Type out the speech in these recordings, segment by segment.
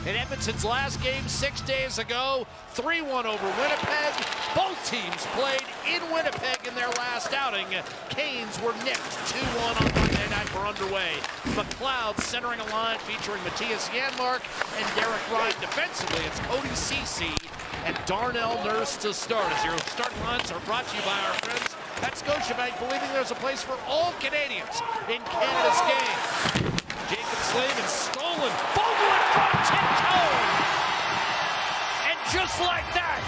in Edmonton's last game 6 days ago. 3-1 over Winnipeg. Both teams played in Winnipeg in their last outing. Canes were nicked 2-1 on Monday night. We're underway. McLeod centering a line featuring Mattias Janmark and Derek Ryan defensively. It's Cody Ceci and Darnell Nurse to start. As your starting lines are brought to you by our friends at Scotiabank, believing there's a place for all Canadians in Canada's game. Jacob Slavin stolen. Fogle in front, 10-toe. And just like that,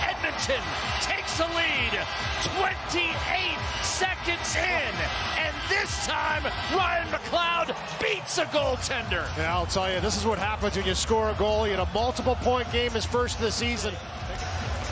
Edmonton takes a lead. 28 seconds in. And this time, Ryan McLeod beats a goaltender. Yeah, I'll tell you, this is what happens when you score a goal in a multiple-point game, his first of the season.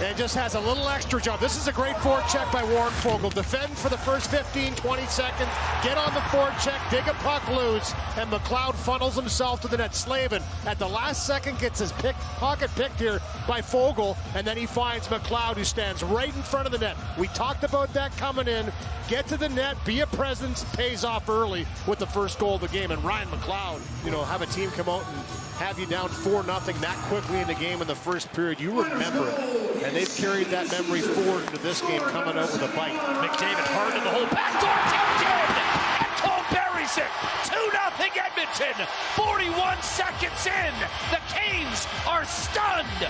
And just has a little extra jump. This is a great forecheck by Warren Fogle. Defend for the first 15, 20 seconds. Get on the forecheck, dig a puck loose, and McLeod funnels himself to the net. Slavin at the last second gets his pocket picked here by Fogle, and then he finds McLeod, who stands right in front of the net. We talked about that coming in. Get to the net, be a presence, pays off early with the first goal of the game. And Ryan McLeod, have a team come out and have you down 4-0 that quickly in the game in the first period. You remember it. And they've carried that memory forward into this game, coming out with a bite. McDavid hard in the hole, backdoor tipped in, and Cole buries it. 2-0 Edmonton, 41 seconds in. The Canes are stunned.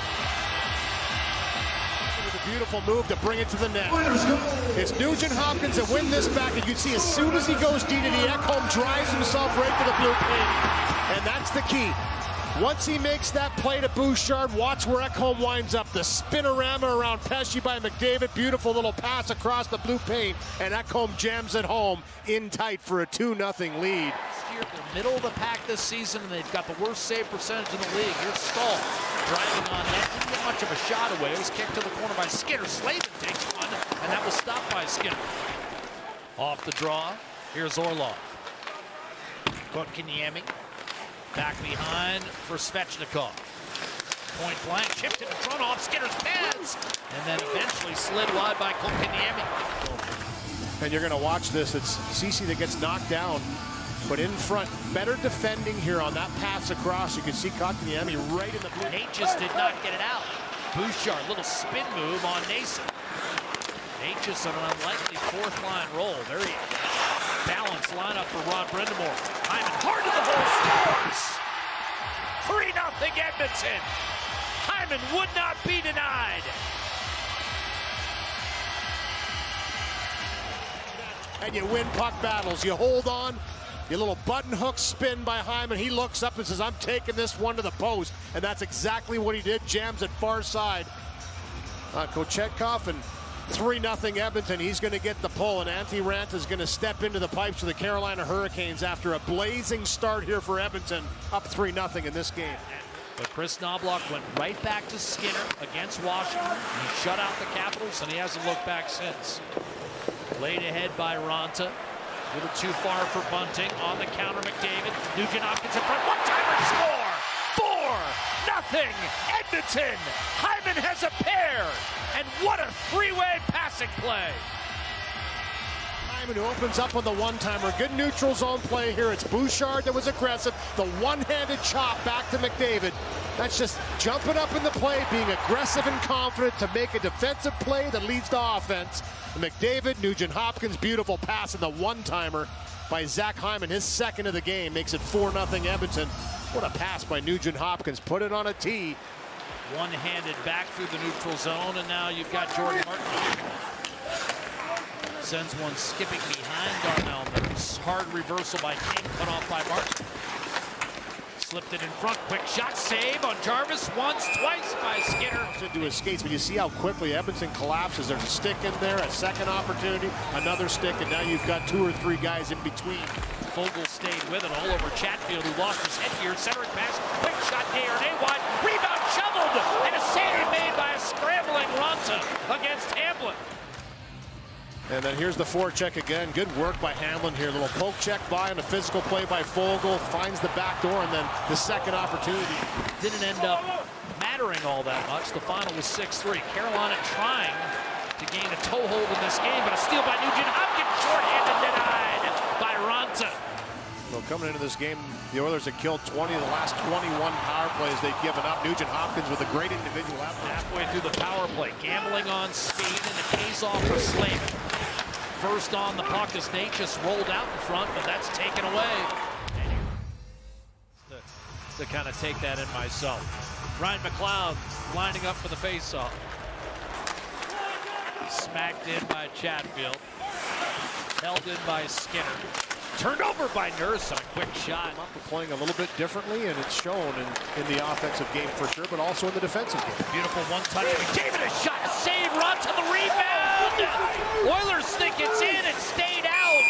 A beautiful move to bring it to the net. It's Nugent Hopkins that win this back, and you can see as soon as he goes D to D, Ekholm drives himself right to the blue paint. And that's the key. Once he makes that play to Bouchard, watch where Ekholm winds up. The spinorama around Pesce by McDavid. Beautiful little pass across the blue paint, and Ekholm jams it home in tight for a 2-0 lead. They're middle of the pack this season, and they've got the worst save percentage in the league. Here's Stahl driving on net. Didn't get much of a shot away. It was kicked to the corner by Skinner. Slavin takes one, and that was stopped by Skinner. Off the draw, here's Orlov. Kotkaniemi. Back behind for Svechnikov. Point blank, chipped in front off Skinner's pads, and then eventually slid wide by Kotkaniemi. And you're going to watch this. It's Ceci that gets knocked down, but in front, better defending here on that pass across. You can see Kotkaniemi right in the blue. Nate just did not get it out. Bouchard, little spin move on Nason. Nate just on an unlikely fourth line roll. Very balanced lineup for Ron Brindamore. Hyman hard to the hole, scores! 3-0 Edmonton. Hyman would not be denied. And you win puck battles. You hold on. Your little button hook spin by Hyman. He looks up and says, I'm taking this one to the post. And that's exactly what he did. Jams it far side. Kochetkov, and 3-0 Edmonton. He's going to get the pull, and Antti Raanta is going to step into the pipes for the Carolina Hurricanes after a blazing start here for Edmonton, up 3-0 in this game. But Chris Knobloch went right back to Skinner against Washington. He shut out the Capitals, and he hasn't looked back since. Laid ahead by Raanta. A little too far for Bunting. On the counter, McDavid. Nugent Hopkins in front. One-timer score! 4-0 Edmonton. Hyman has a pair. And what a three-way passing play. Hyman, who opens up on the one-timer. Good neutral zone play here. It's Bouchard that was aggressive. The one-handed chop back to McDavid. That's just jumping up in the play, being aggressive and confident to make a defensive play that leads to offense. McDavid, Nugent Hopkins, beautiful pass in the one-timer by Zach Hyman. His second of the game makes it 4-0 Edmonton. What a pass by Nugent Hopkins. Put it on a tee. One-handed back through the neutral zone, and now you've got Jordan Martin. Sends one skipping behind Darnell Nurse. Hard reversal by King, cut off by Martin. Slipped it in front, quick shot, save on Jarvis, once, twice by Skinner. Into his skates, but you see how quickly Edmonton collapses. There's a stick in there, a second opportunity, another stick, and now you've got 2 or 3 guys in between. Fogle stayed with it all over Chatfield, who lost his head here. Centering pass, quick shot, Desharnais wide, rebound shoveled, and a save made by a scrambling Raanta against Hamblin. And then here's the forecheck again. Good work by Hamlin here. Little poke check by and a physical play by Fogle. Finds the back door, and then the second opportunity. Didn't end up mattering all that much. The final was 6-3. Carolina trying to gain a toehold in this game, but a steal by Nugent Hopkins, shorthanded, denied by Raanta. Well, coming into this game, the Oilers had killed 20 of the last 21 power plays they've given up. Nugent Hopkins with a great individual effort. Halfway through the power play, gambling on speed, and it pays off for Slavin. First on the puck as Nate just rolled out in front, but that's taken away. To kind of take that in myself. Ryan McLeod lining up for the faceoff. Smacked in by Chatfield. Held in by Skinner. Turned over by Nurse on a quick shot. Playing a little bit differently, and it's shown in the offensive game for sure, but also in the defensive game. Beautiful one-touch. McDavid a shot, a save, run to the rebound. Oilers think it's in, it stayed out,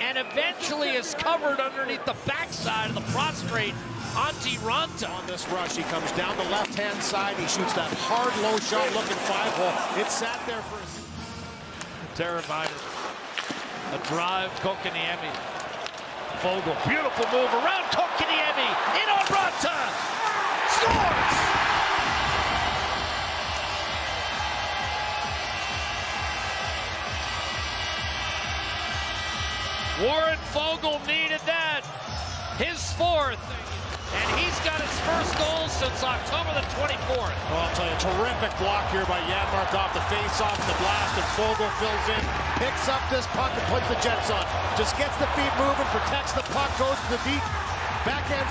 and eventually is covered underneath the backside of the prostrate Antti Ranta. On this rush, he comes down the left-hand side. He shoots that hard, low shot looking 5-hole. It sat there for a... Terrified. A drive, Kokaniemi. Fogle, beautiful move around Kokaniemi. In on Ranta. Scores! Warren Fogle needed that. His fourth. And he's got his first goal since October the 24th. Well, I'll tell you, terrific block here by Janmark off the face-off, the blast, and Fogle fills in, picks up this puck and puts the Jets on. Just gets the feet moving, protects the puck, goes to the deep, backhand,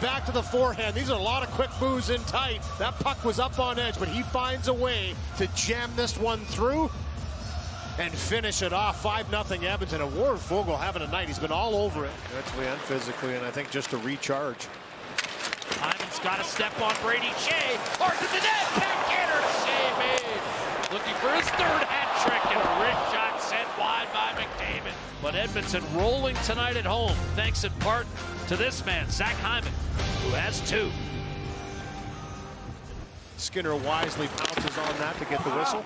back to the forehand. These are a lot of quick moves in tight. That puck was up on edge, but he finds a way to jam this one through and finish it off. 5-0 Edmonton. And Warren Fogle having a night. He's been all over it. Mentally and physically, and I think just to recharge. Hyman's got a step on Brady Shea. Hard to the net. Backhander. Shea made. Looking for his third hat trick, and a wrist shot sent wide by McDavid. But Edmonton rolling tonight at home, thanks in part to this man, Zach Hyman, who has 2. Skinner wisely pounces on that to get the whistle.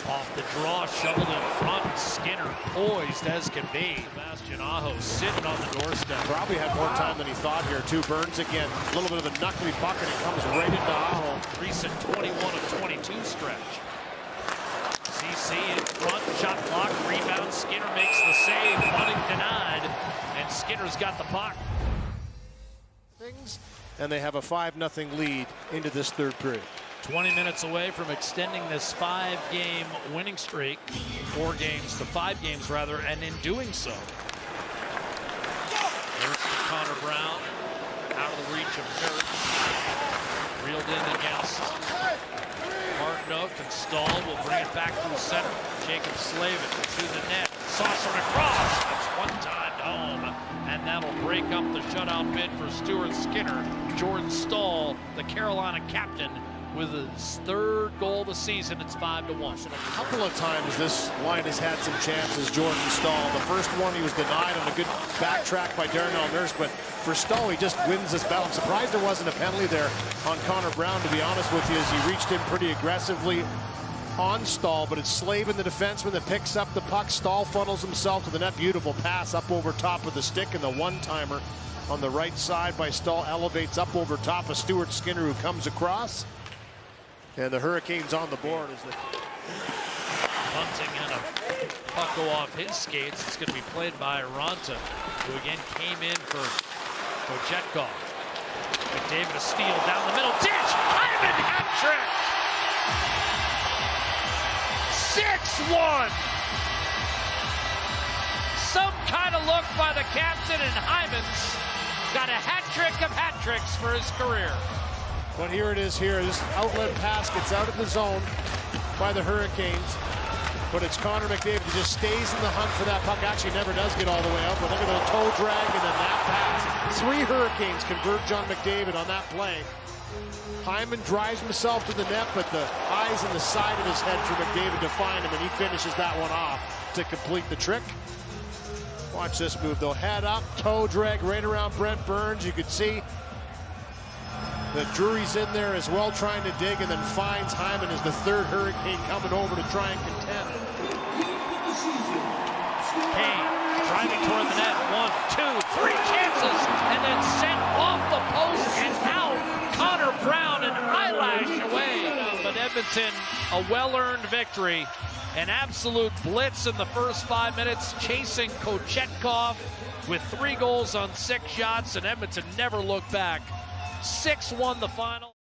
Off the draw, shoveled in front. Skinner poised as can be. Sebastian Aho sitting on the doorstep. Probably had more time than he thought here, too. Burns again. A little bit of a knuckly puck, and it comes right into Aho. Recent 21 of 22 stretch. CC in front, shot block, rebound. Skinner makes the save. Running denied, and Skinner's got the puck. And they have a 5-0 lead into this third period. 20 minutes away from extending this 5-game winning streak, 4 games to 5 games rather, and in doing so. There's Connor Brown, out of the reach of Nurse. Reeled in against Martinook, and Stahl will bring it back through center. Jacob Slavin to the net, saucer across, that's one-timed home, and that'll break up the shutout bid for Stuart Skinner. Jordan Stahl, the Carolina captain, with his 3rd goal of the season. It's 5-1. A couple of times this line has had some chances, Jordan Stahl. The first one he was denied on a good backtrack by Darnell Nurse, but for Stahl, he just wins this battle. I'm surprised there wasn't a penalty there on Connor Brown, to be honest with you, as he reached in pretty aggressively on Stahl, but it's Slavin, the defenseman, that picks up the puck. Stahl funnels himself to the net. Beautiful pass up over top of the stick, and the one-timer on the right side by Stahl elevates up over top of Stuart Skinner, who comes across. And the Hurricanes on the board as the Bunting and a puck go off his skates. It's going to be played by Ranta, who again came in for Kochetkov. McDavid a steal down the middle. Dish! Hyman hat trick! 6-1! Some kind of look by the captain, and Hyman's got a hat trick of hat tricks for his career. But here it is here. This outlet pass gets out of the zone by the Hurricanes. But it's Connor McDavid who just stays in the hunt for that puck. Actually never does get all the way out. But look at the toe drag and then that pass. 3 Hurricanes converge on McDavid on that play. Hyman drives himself to the net, but the eyes in the side of his head for McDavid to find him, and he finishes that one off to complete the trick. Watch this move though. Head up, toe drag right around Brent Burns. You could see that Drury's in there as well, trying to dig, and then finds Hyman as the 3rd Hurricane coming over to try and contend. Kane driving toward the net. 1, 2, 3 chances, and then sent off the post, and now Connor Brown an eyelash away. But Edmonton, a well-earned victory An absolute blitz in the first 5 minutes, chasing Kochetkov with 3 goals on 6 shots, and Edmonton never looked back. 6-1 the final.